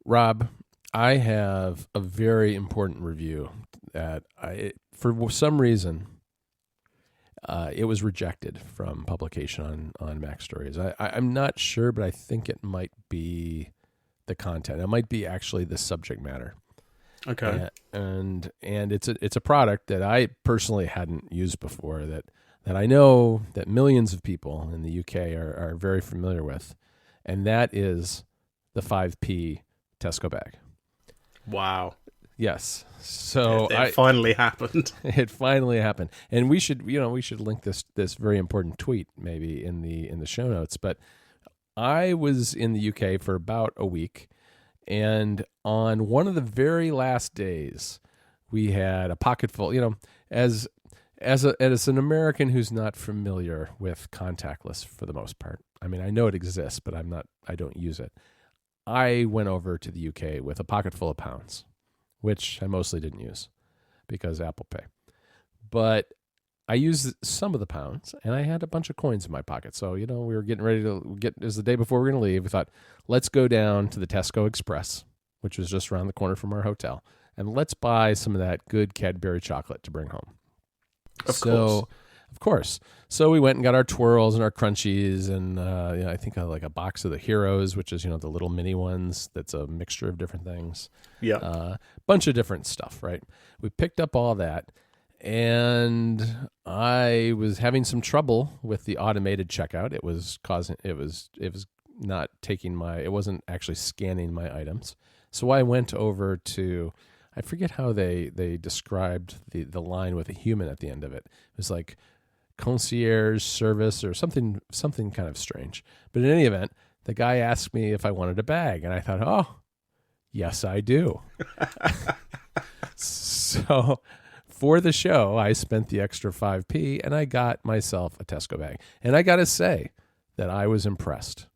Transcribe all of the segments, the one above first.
Rob, I have a very important review that for some reason, it was rejected from publication on Mac Stories. I'm not sure, but I think it might be the content. It might be actually the subject matter. Okay. And it's a product that I personally hadn't used before that I know that millions of people in the UK are very familiar with, and that is the 5p Tesco bag. Wow. Yes. So It finally happened. It finally happened, and we should link this very important tweet maybe in the show notes. But I was in the UK for about a week, and on one of the very last days, we had a pocket full. As an American who's not familiar with contactless for the most part, I mean, I know it exists, but I don't use it. I went over to the UK with a pocket full of pounds, which I mostly didn't use because Apple Pay. But I used some of the pounds, and I had a bunch of coins in my pocket. So, we were getting ready to it was the day before we were going to leave. We thought, let's go down to the Tesco Express, which was just around the corner from our hotel, and let's buy some of that good Cadbury chocolate to bring home. Of course. So we went and got our twirls and our crunchies, and I think like a box of the Heroes, which is the little mini ones. That's a mixture of different things. Yeah. Bunch of different stuff. Right. We picked up all that, and I was having some trouble with the automated checkout. It was not taking it wasn't actually scanning my items. So I went over to, I forget how they described the line with a human at the end of it. It was like concierge service or something kind of strange. But in any event, the guy asked me if I wanted a bag, and I thought, oh, yes, I do. So for the show, I spent the extra 5p, and I got myself a Tesco bag. And I got to say that I was impressed.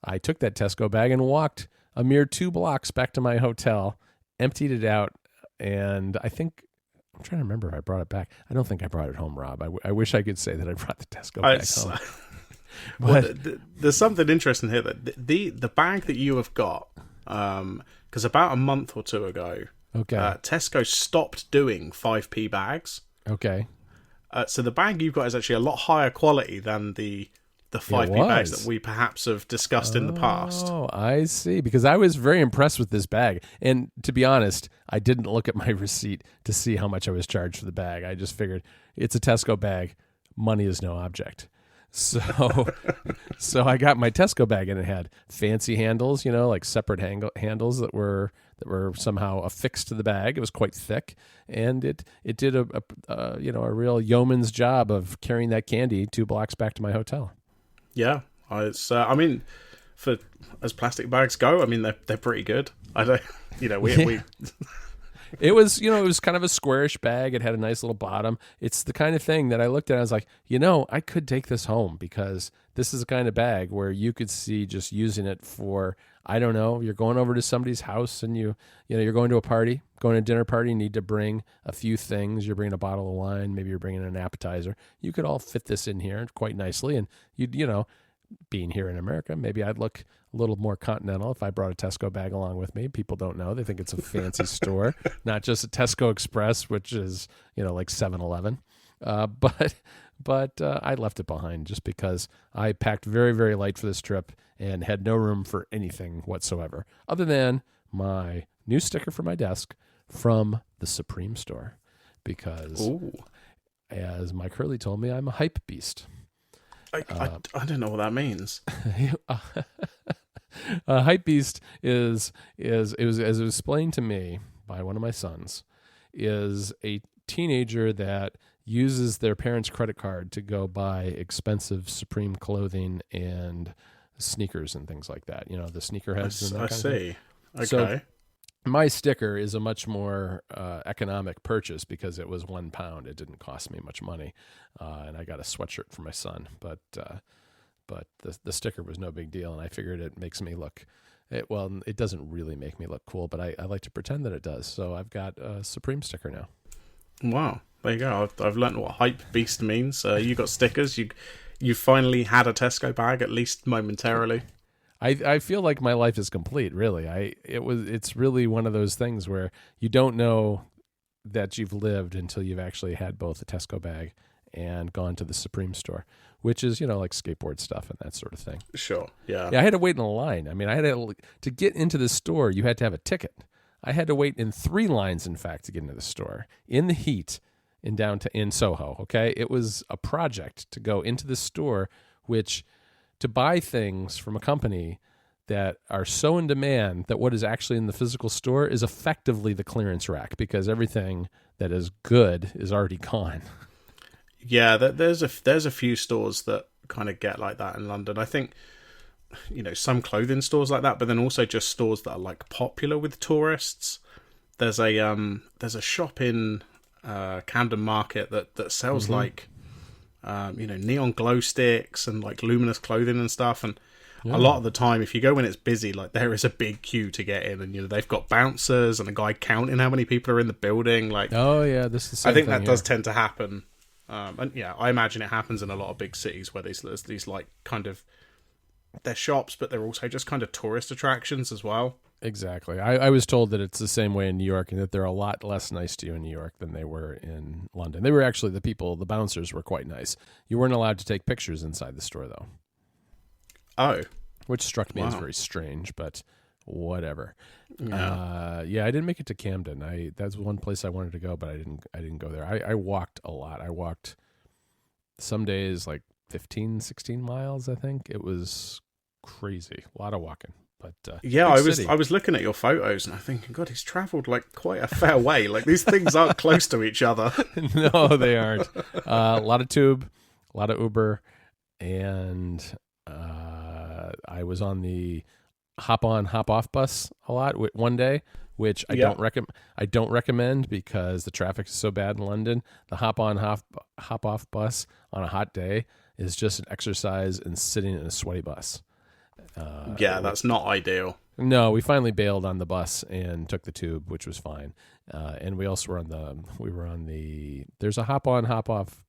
I took that Tesco bag and walked a mere 2 blocks back to my hotel, emptied it out, and I'm trying to remember if I brought it back. I don't think I brought it home, Rob. I wish I could say that I brought the Tesco bag home. Well, there's something interesting here. That the bag that you have got, because about a month or two ago, Tesco stopped doing 5p bags. Okay. So the bag you've got is actually a lot higher quality than the 5p bags that we perhaps have discussed in the past. Oh, I see. Because I was very impressed with this bag. And to be honest, I didn't look at my receipt to see how much I was charged for the bag. I just figured it's a Tesco bag. Money is no object. So I got my Tesco bag, and it had fancy handles, like separate handles that were somehow affixed to the bag. It was quite thick, and it did a real yeoman's job of carrying that candy 2 blocks back to my hotel. Yeah, it's. I mean, for as plastic bags go, I mean they're pretty good. I don't, we. It was kind of a squarish bag. It had a nice little bottom. It's the kind of thing that I looked at and I was like, I could take this home, because this is the kind of bag where you could see just using it for, I don't know, you're going over to somebody's house and you're going to a party, going to a dinner party, you need to bring a few things. You're bringing a bottle of wine, maybe you're bringing an appetizer. You could all fit this in here quite nicely, and being here in America, maybe I'd look a little more continental if I brought a Tesco bag along with me. People don't know. They think it's a fancy store, not just a Tesco Express, which is, like 7-Eleven. But I left it behind just because I packed very, very light for this trip and had no room for anything whatsoever other than my new sticker for my desk from the Supreme store, because as Mike Hurley told me, I'm a hype beast. I don't know what that means. A hype beast is as it was explained to me by one of my sons, is a teenager that uses their parents' credit card to go buy expensive Supreme clothing and sneakers and things like that. The sneakerheads. I see. Okay. So my sticker is a much more economic purchase because it was £1. It didn't cost me much money, and I got a sweatshirt for my son. But the sticker was no big deal, and I figured it makes me look. It doesn't really make me look cool, but I like to pretend that it does. So I've got a Supreme sticker now. Wow, there you go. I've learned what hype beast means. You got stickers. You finally had a Tesco bag, at least momentarily. I feel like my life is complete. Really, it's really one of those things where you don't know that you've lived until you've actually had both a Tesco bag and gone to the Supreme store, which is, like skateboard stuff and that sort of thing. Sure. Yeah. Yeah. I had to wait in a line. I mean, I had to get into the store. You had to have a ticket. I had to wait in 3 lines, in fact, to get into the store in the heat in Soho. Okay. It was a project to go into the store, which to buy things from a company that are so in demand that what is actually in the physical store is effectively the clearance rack, because everything that is good is already gone. Yeah, there's a few stores that kind of get like that in London. I think, some clothing stores like that, but then also just stores that are like popular with tourists. There's a shop in Camden Market that sells like neon glow sticks and like luminous clothing and stuff, and a lot of the time, if you go when it's busy, like there is a big queue to get in, and they've got bouncers and a guy counting how many people are in the building. Like, oh yeah, this is the same I think thing that does tend to happen, and yeah, I imagine it happens in a lot of big cities where there's these like kind of they're shops, but they're also just kind of tourist attractions as well. Exactly. I was told that it's the same way in New York, and that they're a lot less nice to you in New York than they were in London. They were actually the bouncers were quite nice. You weren't allowed to take pictures inside the store though. Oh. Which struck me as very strange, but whatever. Yeah. I didn't make it to Camden. That's one place I wanted to go, but I didn't go there. I walked a lot. I walked some days like 15, 16 miles, I think. It was crazy. A lot of walking. But I was looking at your photos and I'm thinking, God, he's travelled like quite a fair way. Like these things aren't close to each other. No, they aren't. A lot of tube, a lot of Uber, and I was on the hop on, hop off bus a lot one day, which I don't recommend because the traffic is so bad in London. The hop on, hop off bus on a hot day is just an exercise in sitting in a sweaty bus. That's not ideal. No, we finally bailed on the bus and took the tube, which was fine. And we also were on the there's a hop on, hop off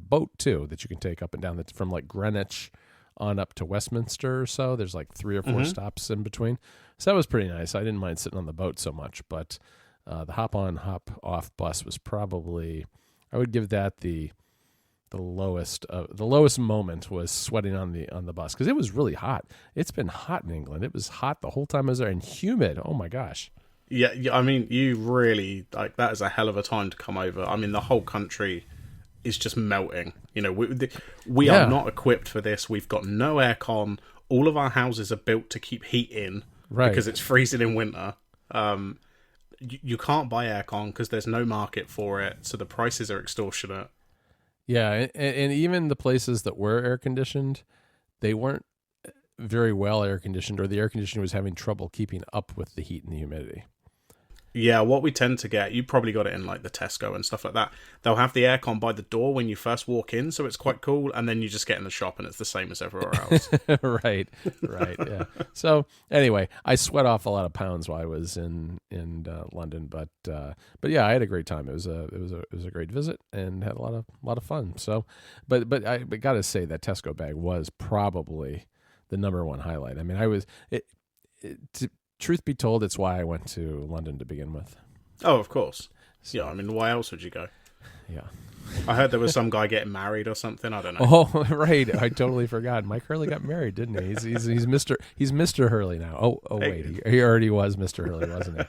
boat too that you can take up and down from like Greenwich on up to Westminster or so. There's like 3 or 4 stops in between. So that was pretty nice. I didn't mind sitting on the boat so much, but the hop on, hop off bus was probably, I would give that the lowest moment was sweating on the bus because it was really hot. It's been hot in England. It was hot the whole time I was there and humid. Oh my gosh. Yeah, I mean, you really like that is a hell of a time to come over. I mean, the whole country is just melting. We are not equipped for this. We've got no aircon. All of our houses are built to keep heat in because it's freezing in winter. You can't buy aircon because there's no market for it, so the prices are extortionate. Yeah, and even the places that were air conditioned, they weren't very well air conditioned, or the air conditioning was having trouble keeping up with the heat and the humidity. Yeah, what we tend to get, you probably got it in like the Tesco and stuff like that. They'll have the aircon by the door when you first walk in, so it's quite cool, and then you just get in the shop and it's the same as everywhere else. Right, yeah. So anyway, I sweat off a lot of pounds while I was in London, but yeah, I had a great time. It was a great visit and had a lot of fun. So, but I got to say that Tesco bag was probably the number one highlight. I mean, truth be told, it's why I went to London to begin with. Oh, of course. So, yeah, I mean, why else would you go? Yeah. I heard there was some guy getting married or something. I don't know. Oh, right. I totally forgot. Mike Hurley got married, didn't he? He's Mr. Hurley now. Oh wait. He already was Mr. Hurley, wasn't he?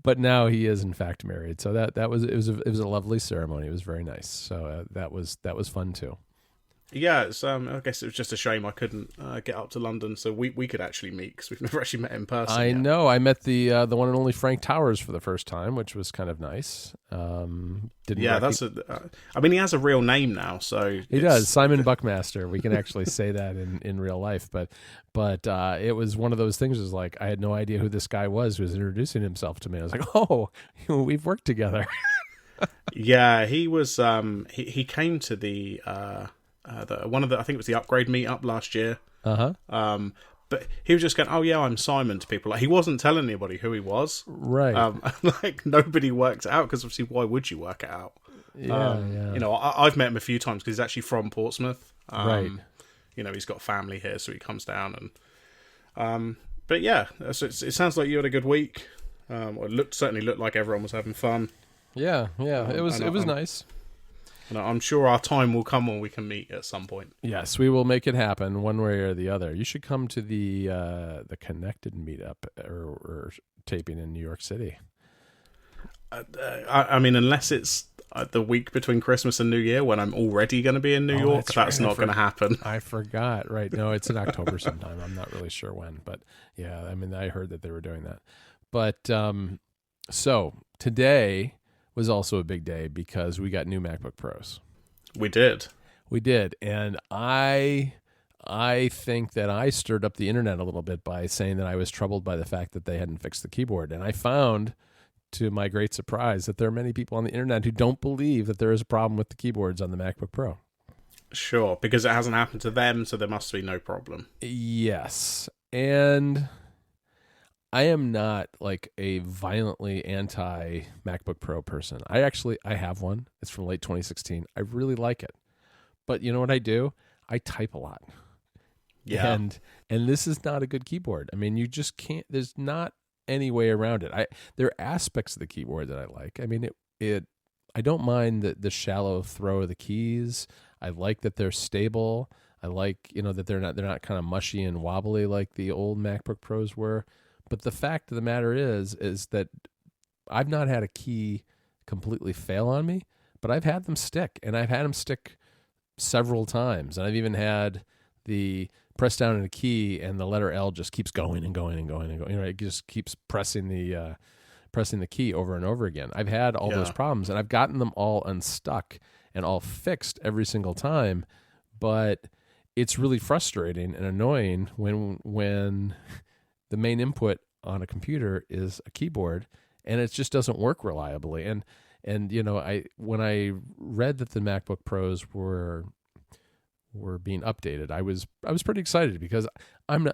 But now he is in fact married. So that was a lovely ceremony. It was very nice. So that was fun too. Yeah, it's, I guess it was just a shame I couldn't get up to London, so we could actually meet because we've never actually met in person. I know. I met the one and only Frank Towers for the first time, which was kind of nice. I mean, he has a real name now, so he does. Simon Buckmaster. We can actually say that in real life, but it was one of those things. Was like I had no idea who this guy was who was introducing himself to me. I was like, oh, we've worked together. Yeah, he was. He came to the. I think it was the Upgrade meetup last year. But he was just going, "Oh yeah, I'm Simon" to people. Like he wasn't telling anybody who he was. Right. Like nobody worked it out because obviously, why would you work it out? Yeah. I've met him a few times because he's actually from Portsmouth. Right. he's got family here, so he comes down. And but yeah, so it sounds like you had a good week. Well, certainly looked like everyone was having fun. Yeah, it was nice. And I'm sure our time will come when we can meet at some point. Yes, we will make it happen one way or the other. You should come to the Connected meetup or taping in New York City. I mean, unless it's the week between Christmas and New Year when I'm already going to be in New York, that's not going to happen. I forgot. Right. No, it's in October sometime. I'm not really sure when. But yeah, I mean, I heard that they were doing that. But so today was also a big day because we got new MacBook Pros. We did. And I think that I stirred up the internet a little bit by saying that I was troubled by the fact that they hadn't fixed the keyboard. And I found, to my great surprise, that there are many people on the internet who don't believe that there is a problem with the keyboards on the MacBook Pro. Sure, because it hasn't happened to them, so there must be no problem. Yes. And I am not like a violently anti MacBook Pro person. I have one. It's from late 2016. I really like it. But you know what I do? I type a lot. Yeah. And this is not a good keyboard. I mean, you just can't, there's not any way around it. There are aspects of the keyboard that I like. I mean, I don't mind the shallow throw of the keys. I like that they're stable. I like, that they're not kind of mushy and wobbly like the old MacBook Pros were. But the fact of the matter is that I've not had a key completely fail on me, but I've had them stick, and I've had them stick several times. And I've even had the press down on a key and the letter L just keeps going and going and going and going. It just keeps pressing the key over and over again. I've had all those problems, and I've gotten them all unstuck and all fixed every single time. But it's really frustrating and annoying when the main input on a computer is a keyboard and it just doesn't work reliably. And when I read that the MacBook Pros were being updated, I was pretty excited because I'm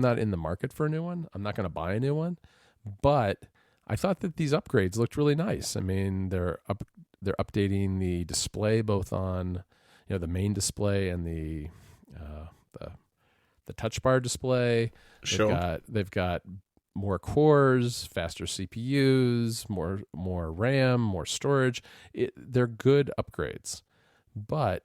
not in the market for a new one. I'm not going to buy a new one, but I thought that these upgrades looked really nice. I mean, they're updating the display both on the main display and the touch bar display. Sure. They've got more cores, faster CPUs, more RAM, more storage. They're good upgrades. But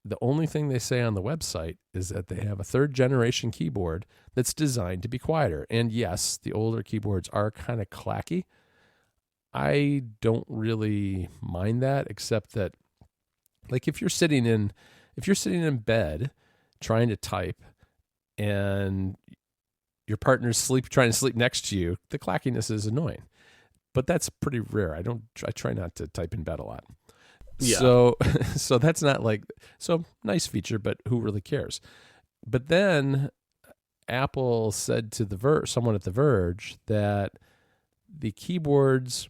the only thing they say on the website is that they have a third generation keyboard that's designed to be quieter. And yes, the older keyboards are kind of clacky. I don't really mind that, except that like if you're sitting in bed trying to type and your partner's trying to sleep next to you, the clackiness is annoying. But that's pretty rare. I try not to type in bed a lot. Yeah. So that's not nice feature, but who really cares? But then Apple said to someone at The Verge that the keyboards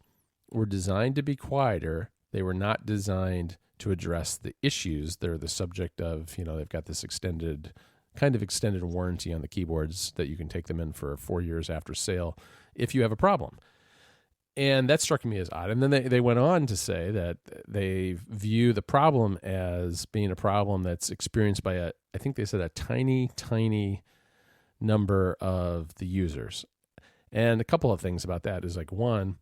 were designed to be quieter. They were not designed to address the issues. They're the subject of, they've got this extended warranty on the keyboards that you can take them in for 4 years after sale if you have a problem. And that struck me as odd. And then they went on to say that they view the problem as being a problem that's experienced by I think they said a tiny, tiny number of the users. And a couple of things about that is like, one,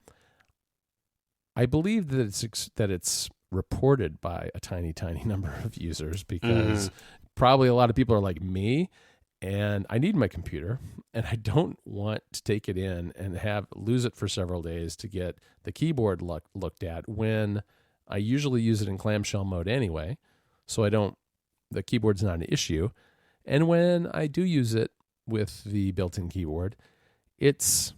I believe that it's reported by a tiny, tiny number of users because probably a lot of people are like me, and I need my computer, and I don't want to take it in and lose it for several days to get the keyboard looked at when I usually use it in clamshell mode anyway, so the keyboard's not an issue. And when I do use it with the built-in keyboard, it's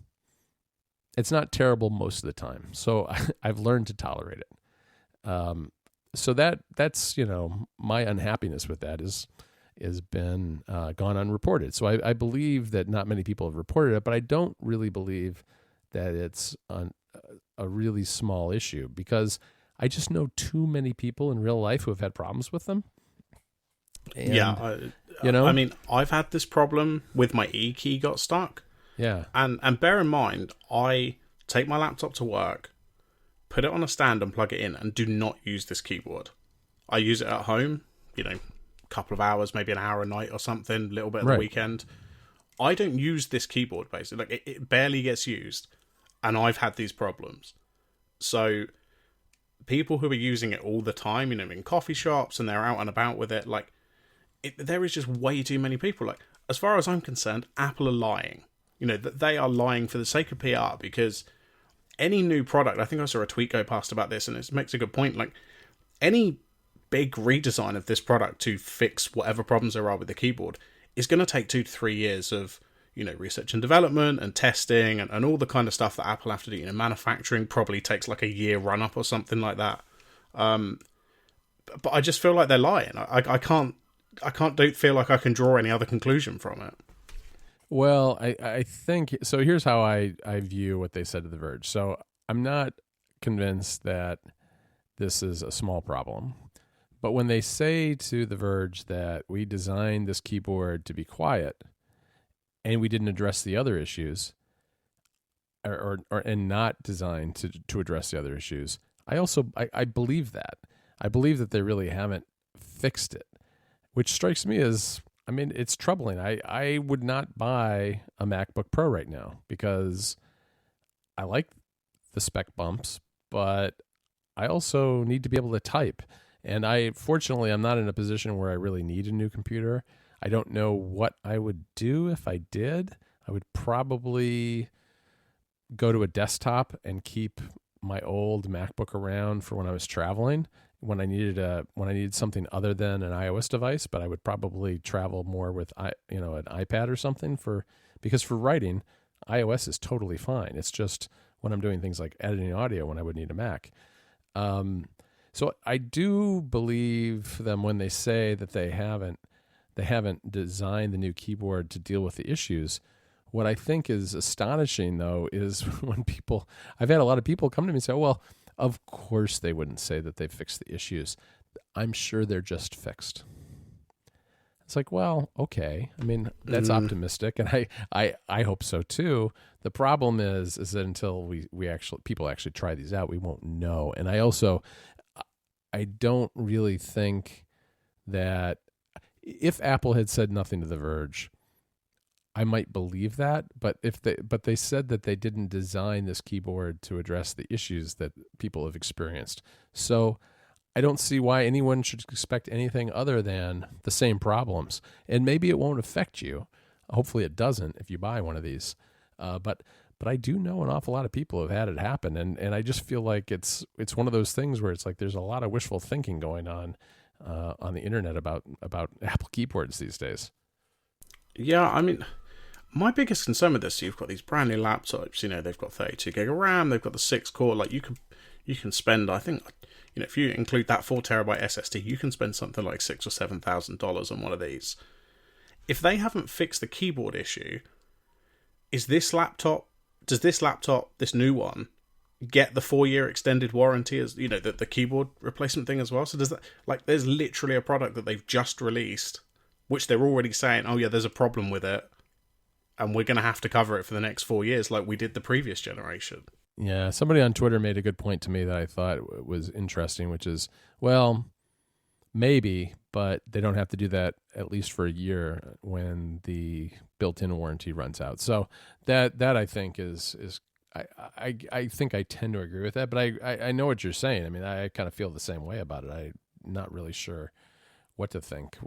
not terrible most of the time. So I've learned to tolerate it. So that's my unhappiness with that has been gone unreported. So I believe that not many people have reported it, but I don't really believe that it's a really small issue because I just know too many people in real life who have had problems with them. And, I mean, I've had this problem with my E key got stuck. Yeah. And bear in mind, I take my laptop to work, put it on a stand and plug it in, and do not use this keyboard. I use it at home, a couple of hours, maybe an hour a night or something, a little bit of the Right. weekend. I don't use this keyboard, basically. Like, it barely gets used, and I've had these problems. So people who are using it all the time, in coffee shops, and they're out and about with it, like, there is just way too many people. Like, as far as I'm concerned, Apple are lying. That they are lying for the sake of PR, because any new product, I think I saw a tweet go past about this, and it makes a good point. Like, any big redesign of this product to fix whatever problems there are with the keyboard is going to take 2 to 3 years of, research and development and testing and all the kind of stuff that Apple have to do. Manufacturing probably takes like a year run up or something like that. But I just feel like they're lying. Don't feel like I can draw any other conclusion from it. Well, I think so. Here's how I view what they said to The Verge. So I'm not convinced that this is a small problem. But when they say to The Verge that we designed this keyboard to be quiet and we didn't address the other issues, and not designed to address the other issues, I believe that. I believe that they really haven't fixed it, which strikes me as, it's troubling. I would not buy a MacBook Pro right now because I like the spec bumps, but I also need to be able to type. And fortunately, I'm not in a position where I really need a new computer. I don't know what I would do if I did. I would probably go to a desktop and keep my old MacBook around for when I was traveling, when I needed something other than an iOS device. But I would probably travel more with an iPad or something because for writing, iOS is totally fine. It's just when I'm doing things like editing audio when I would need a Mac. So I do believe them when they say that they haven't designed the new keyboard to deal with the issues. What I think is astonishing, though, is when I've had a lot of people come to me and say, well, of course they wouldn't say that they fixed the issues. I'm sure they're just fixed. It's like, well, okay. That's optimistic, and I hope so too. The problem is that until people actually try these out, we won't know. And I don't really think that if Apple had said nothing to The Verge, I might believe that. But they said that they didn't design this keyboard to address the issues that people have experienced. So I don't see why anyone should expect anything other than the same problems. And maybe it won't affect you. Hopefully it doesn't if you buy one of these. But I do know an awful lot of people have had it happen, and I just feel like it's one of those things where it's like there's a lot of wishful thinking going on the internet about Apple keyboards these days. Yeah, my biggest concern with this, you've got these brand new laptops. They've got 32 gig of RAM. They've got the 6-core. Like, you can spend, I think, if you include that 4 terabyte SSD, you can spend something like $6,000 or $7,000 on one of these. If they haven't fixed the keyboard issue, does this laptop, this new one, get the 4-year extended warranty as, the keyboard replacement thing as well? So does that, there's literally a product that they've just released, which they're already saying, oh yeah, there's a problem with it, and we're going to have to cover it for the next 4 years like we did the previous generation. Yeah, somebody on Twitter made a good point to me that I thought was interesting, which is, well, maybe, but they don't have to do that at least for a year when the built-in warranty runs out. So that I think is I think I tend to agree with that, but I know what you're saying. I kind of feel the same way about it. I'm not really sure what to think,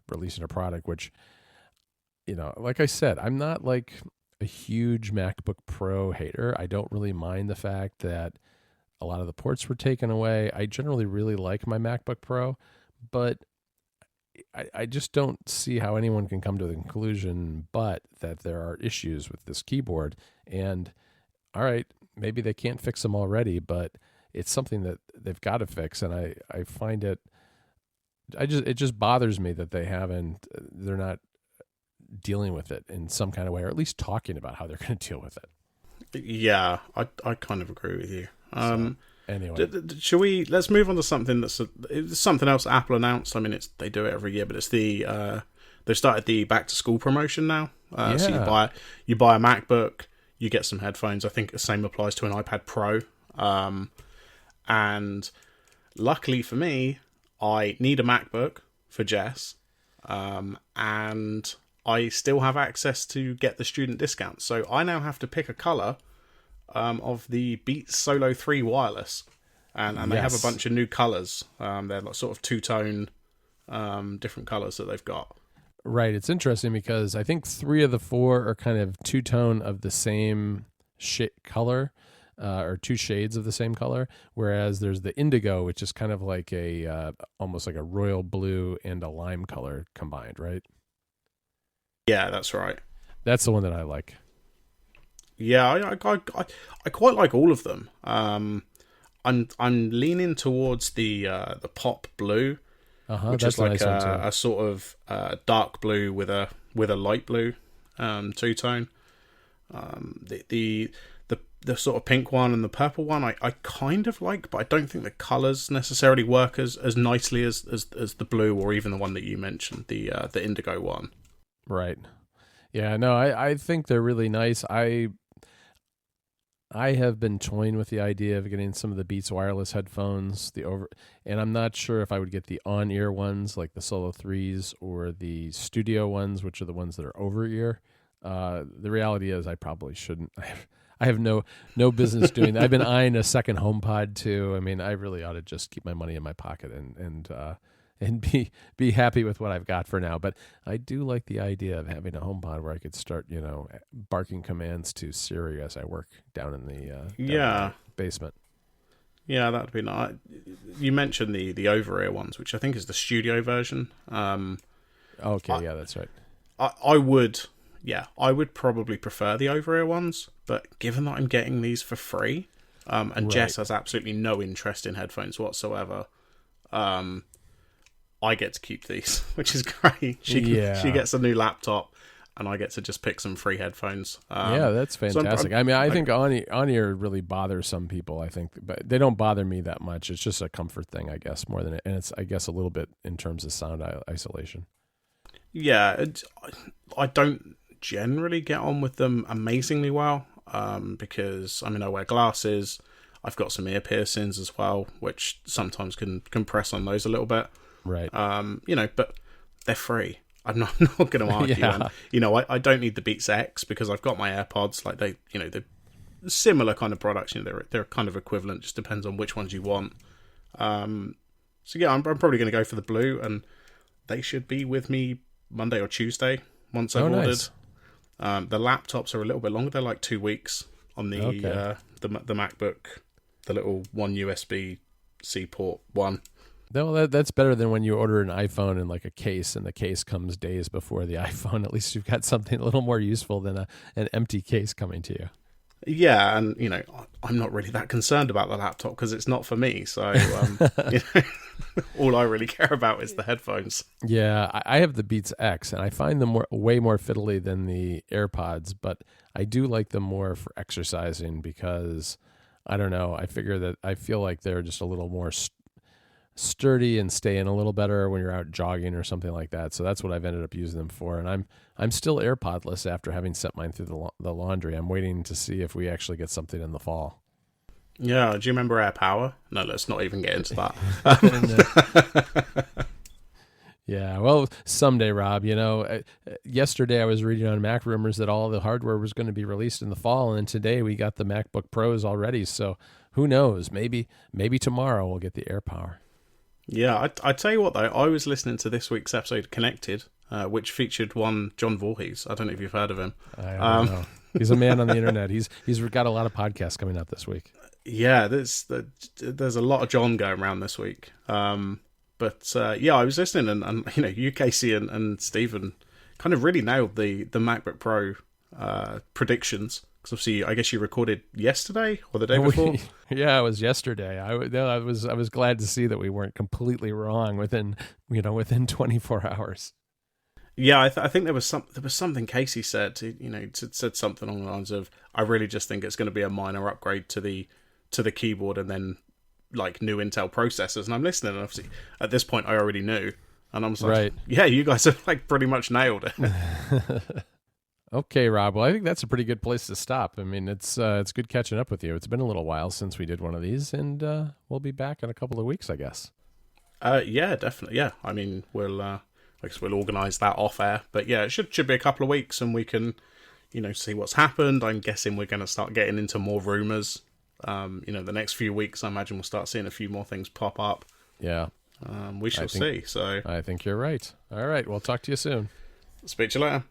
releasing a product, which, like I said, I'm not like a huge MacBook Pro hater. I don't really mind the fact that a lot of the ports were taken away. I generally really like my MacBook Pro, but I just don't see how anyone can come to the conclusion but that there are issues with this keyboard. And all right, maybe they can't fix them already, but it's something that they've got to fix. And I find it just bothers me that they're not dealing with it in some kind of way, or at least talking about how they're going to deal with it. Yeah, I kind of agree with you. Anyway, let's move on to something it's something else Apple announced. They do it every year, but it's they've started the back to school promotion now. So you buy a MacBook, you get some headphones. I think the same applies to an iPad Pro. And luckily for me, I need a MacBook for Jess, and I still have access to get the student discount. So I now have to pick a colour of the Beats Solo 3 wireless, and they have a bunch of new colours. They're like sort of two-tone, different colours that they've got. Right. It's interesting because I think 3 of the 4 are kind of two-tone of the same color, or 2 shades of the same color, whereas there's the indigo, which is kind of like a almost like a royal blue and a lime color combined, right? Yeah, that's right. That's the one that I like. Yeah, I quite like all of them. I'm leaning towards the pop blue, which is like a sort of dark blue with a light blue two-tone. The sort of pink one and the purple one I kind of like, but I don't think the colours necessarily work as nicely as the blue, or even the one that you mentioned, the indigo one. Right. Yeah, no, I think they're really nice. I have been toying with the idea of getting some of the Beats wireless headphones, and I'm not sure if I would get the on-ear ones like the Solo 3s or the studio ones, which are the ones that are over-ear. The reality is I probably shouldn't. I have no business doing that. I've been eyeing a second HomePod too. I mean, I really ought to just keep my money in my pocket and be happy with what I've got for now. But I do like the idea of having a HomePod where I could start, barking commands to Siri as I work down in the basement. Yeah, that'd be nice. You mentioned the over-ear ones, which I think is the studio version. Okay, yeah, that's right. I would probably prefer the over-ear ones, but given that I'm getting these for free, and right. Jess has absolutely no interest in headphones whatsoever, I get to keep these, which is great. She gets a new laptop, and I get to just pick some free headphones. Yeah, that's fantastic. So I think on-ear really bothers some people, I think, but they don't bother me that much. It's just a comfort thing, I guess, more than it. And it's, I guess, a little bit in terms of sound isolation. Yeah, I don't generally get on with them amazingly well, because, I wear glasses. I've got some ear piercings as well, which sometimes can press on those a little bit. Right. But they're free. I'm not going to argue. Yeah. And, I don't need the Beats X because I've got my AirPods. Like they're similar kind of products. They're kind of equivalent. Just depends on which ones you want. So yeah, I'm probably going to go for the blue, and they should be with me Monday or Tuesday once I've ordered. Nice. The laptops are a little bit longer. They're like 2 weeks on the MacBook, the little one USB-C port one. No, that's better than when you order an iPhone in like a case, and the case comes days before the iPhone. At least you've got something a little more useful than an empty case coming to you. Yeah, and I'm not really that concerned about the laptop because it's not for me. So all I really care about is the headphones. Yeah, I have the Beats X, and I find them way more fiddly than the AirPods, but I do like them more for exercising because, I don't know, I feel like they're just a little more sturdy and stay in a little better when you're out jogging or something like that. So that's what I've ended up using them for. And I'm still AirPodless after having sent mine through the laundry. I'm waiting to see if we actually get something in the fall. Yeah. Do you remember Air Power? No, let's not even get into that. Yeah. Well, someday, Rob, yesterday I was reading on Mac Rumors that all the hardware was going to be released in the fall. And today we got the MacBook Pros already. So who knows? Maybe tomorrow we'll get the Air Power. Yeah, I tell you what though, I was listening to this week's episode of Connected, which featured one John Voorhees. I don't know if you've heard of him. I don't know. He's a man on the internet. He's got a lot of podcasts coming out this week. Yeah, there's a lot of John going around this week. But I was listening, and you, Casey, and Stephen kind of really nailed the MacBook Pro predictions. Because obviously, I guess you recorded yesterday or the day before. Yeah, it was yesterday. I was glad to see that we weren't completely wrong within 24 hours. Yeah, I think there was something Casey said. Said something along the lines of, "I really just think it's going to be a minor upgrade to the keyboard, and then like new Intel processors." And I'm listening, and obviously at this point I already knew, and I'm just like, right. Yeah, you guys have like pretty much nailed it. Okay, Rob. Well, I think that's a pretty good place to stop. I mean, it's good catching up with you. It's been a little while since we did one of these, and we'll be back in a couple of weeks, I guess. Yeah, definitely. Yeah, I mean, I guess we'll organise that off air. But yeah, it should be a couple of weeks, and we can, see what's happened. I'm guessing we're going to start getting into more rumours. The next few weeks, I imagine we'll start seeing a few more things pop up. Yeah. We shall see. So I think you're right. All right. We'll talk to you soon. speak to you later.